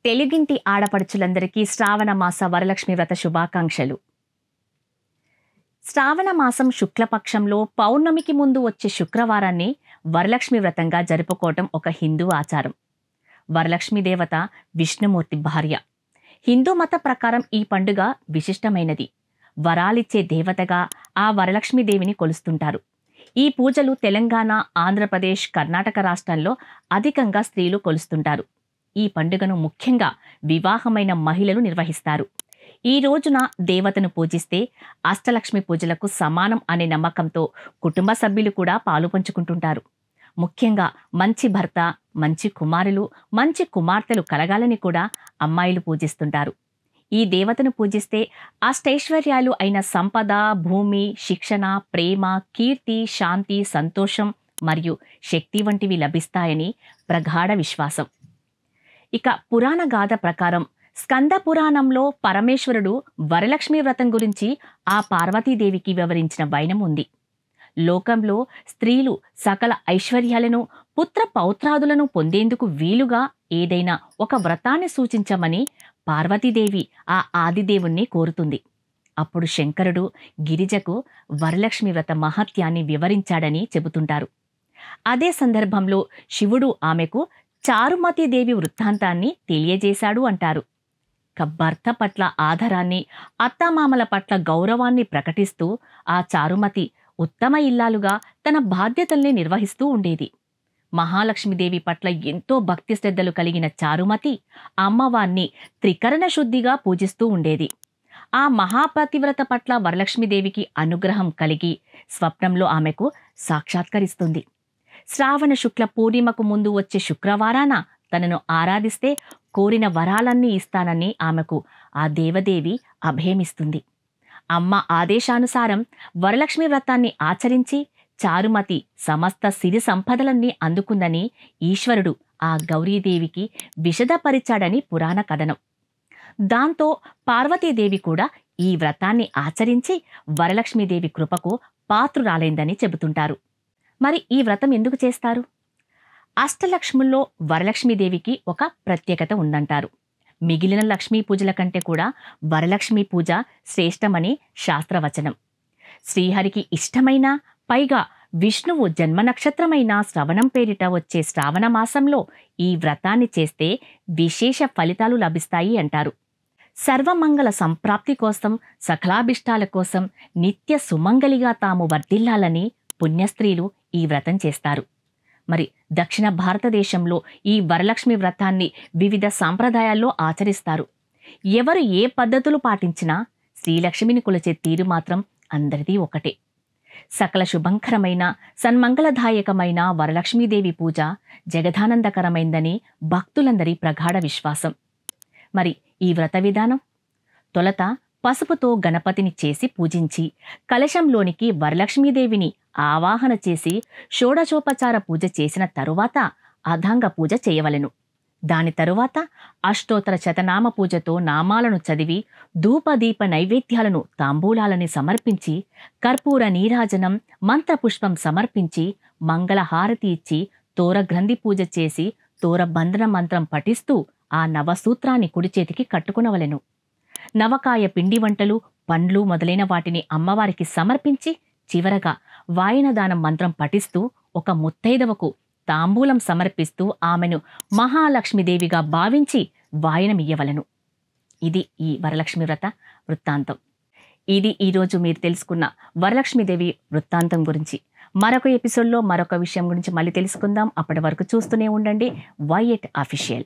తెలుగింటి ఆడపడుచులందరికీ శ్రావణ మాస వరలక్ష్మి వ్రత శుభాకాంక్షలు. శ్రావణ మాసం శుక్లపక్షంలో పౌర్ణమికి ముందు వచ్చే శుక్రవారాన్ని వరలక్ష్మి వ్రతంగా జరుపుకోవటం ఒక హిందూ ఆచారం. వరలక్ష్మి దేవత విష్ణుమూర్తి భార్య. హిందూ మత ప్రకారం ఈ పండుగ విశిష్టమైనది. వరాలిచ్చే దేవతగా ఆ వరలక్ష్మీదేవిని కొలుస్తుంటారు. ఈ పూజలు తెలంగాణ, ఆంధ్రప్రదేశ్, కర్ణాటక రాష్ట్రాల్లో అధికంగా స్త్రీలు కొలుస్తుంటారు. ఈ పండుగను ముఖ్యంగా వివాహమైన మహిళలు నిర్వహిస్తారు. ఈ రోజున దేవతను పూజిస్తే అష్టలక్ష్మి పూజలకు సమానం అనే నమ్మకంతో కుటుంబ సభ్యులు కూడా పాలు పంచుకుంటుంటారు. ముఖ్యంగా మంచి భర్త, మంచి కుమారులు, మంచి కుమార్తెలు కలగాలని కూడా అమ్మాయిలు పూజిస్తుంటారు. ఈ దేవతను పూజిస్తే అష్టైశ్వర్యాలు అయిన సంపద, భూమి, శిక్షణ, ప్రేమ, కీర్తి, శాంతి, సంతోషం మరియు శక్తి వంటివి లభిస్తాయని ప్రగాఢ విశ్వాసం. ఇక పురాణ గాథ ప్రకారం స్కంద పురాణంలో పరమేశ్వరుడు వరలక్ష్మి వ్రతం గురించి ఆ పార్వతీదేవికి వివరించిన వైనం ఉంది. లోకంలో స్త్రీలు సకల ఐశ్వర్యాలను, పుత్ర పౌత్రాదులను పొందేందుకు వీలుగా ఏదైనా ఒక వ్రతాన్ని సూచించమని పార్వతీదేవి ఆ ఆదిదేవుణ్ణి కోరుతుంది. అప్పుడు శంకరుడు గిరిజకు వరలక్ష్మి వ్రత మహత్యాన్ని వివరించాడని చెబుతుంటారు. అదే సందర్భంలో శివుడు ఆమెకు చారుమతీదేవి వృత్తాంతాన్ని తెలియజేశాడు అంటారు. భర్త పట్ల ఆదరాన్ని, అత్తామామల పట్ల గౌరవాన్ని ప్రకటిస్తూ ఆ చారుమతి ఉత్తమ ఇల్లాలుగా తన బాధ్యతల్ని నిర్వహిస్తూ ఉండేది. మహాలక్ష్మీదేవి పట్ల ఎంతో భక్తి శ్రద్ధలు కలిగిన చారుమతి అమ్మవారిని త్రికరణ శుద్ధిగా పూజిస్తూ ఉండేది. ఆ మహాపతివ్రత పట్ల వరలక్ష్మీదేవికి అనుగ్రహం కలిగి స్వప్నంలో ఆమెకు సాక్షాత్కరిస్తుంది. శ్రావణ శుక్ల పూర్ణిమకు ముందు వచ్చే శుక్రవారాన తనను ఆరాధిస్తే కోరిన వరాలన్నీ ఇస్తానని ఆమెకు ఆ దేవదేవి అభయమిస్తుంది. అమ్మ ఆదేశానుసారం వరలక్ష్మి వ్రతాన్ని ఆచరించి చారుమతి సమస్త సిరి సంపదలన్నీ అందుకుందని ఈశ్వరుడు ఆ గౌరీదేవికి విశదపరిచాడని పురాణ కథనం. దాంతో పార్వతీదేవి కూడా ఈ వ్రతాన్ని ఆచరించి వరలక్ష్మీదేవి కృపకు పాత్రురాలైందని చెబుతుంటారు. మరి ఈ వ్రతం ఎందుకు చేస్తారు? అష్టలక్ష్ముల్లో వరలక్ష్మీదేవికి ఒక ప్రత్యేకత ఉందంటారు. మిగిలిన లక్ష్మీ పూజల కంటే కూడా వరలక్ష్మీ పూజ శ్రేష్టమని శాస్త్రవచనం. శ్రీహరికి ఇష్టమైన, పైగా విష్ణువు జన్మ నక్షత్రమైన శ్రవణం పేరిట వచ్చే శ్రావణ మాసంలో ఈ వ్రతాన్ని చేస్తే విశేష ఫలితాలు లభిస్తాయి అంటారు. సర్వమంగళ సంప్రాప్తి కోసం, సకలాభిష్టాల కోసం నిత్య సుమంగలిగా తాము వర్ధిల్లాలని పుణ్యస్త్రీలు ఈ వ్రతం చేస్తారు. మరి దక్షిణ భారతదేశంలో ఈ వరలక్ష్మి వ్రతాన్ని వివిధ సాంప్రదాయాల్లో ఆచరిస్తారు. ఎవరు ఏ పద్ధతులు పాటించినా శ్రీలక్ష్మిని కొలిచే తీరు మాత్రం అందరిది ఒకటే. సకల శుభంకరమైన, సన్మంగళదాయకమైన వరలక్ష్మీదేవి పూజ జగదానందకరమైందని భక్తులందరి ప్రగాఢ విశ్వాసం. మరి ఈ వ్రత విధానం: తొలత పసుపుతో గణపతిని చేసి పూజించి కలశంలోనికి వరలక్ష్మీదేవిని ఆవాహన చేసి షోడశోపచార పూజ చేసిన తరువాత అథాంగ పూజ చేయవలెను. దాని తరువాత అష్టోత్తర శతనామ పూజతో నామాలను చదివి ధూపదీప నైవేద్యాలను, తాంబూలాలని సమర్పించి కర్పూర నీరాజనం, మంత్రపుష్పం సమర్పించి మంగళహారతి ఇచ్చి తోరగ్రంథి పూజ చేసి తోరబంధన మంత్రం పఠిస్తూ ఆ నవసూత్రాన్ని కుడి చేతికి కట్టుకునవలెను. నవకాయ పిండి వంటలు, పండ్లు మొదలైన వాటిని అమ్మవారికి సమర్పించి చివరగా వాయనదానం మంత్రం పఠిస్తూ ఒక ముత్తైదవకు తాంబూలం సమర్పిస్తూ ఆమెను మహాలక్ష్మీదేవిగా భావించి వాయనమియ్యవలను. ఇది ఈ వరలక్ష్మి వ్రత వృత్తాంతం. ఇది ఈరోజు మీరు తెలుసుకున్న వరలక్ష్మీదేవి వృత్తాంతం గురించి. మరొక ఎపిసోడ్లో మరొక విషయం గురించి మళ్ళీ తెలుసుకుందాం. అప్పటి వరకు చూస్తూనే ఉండండి YET Official.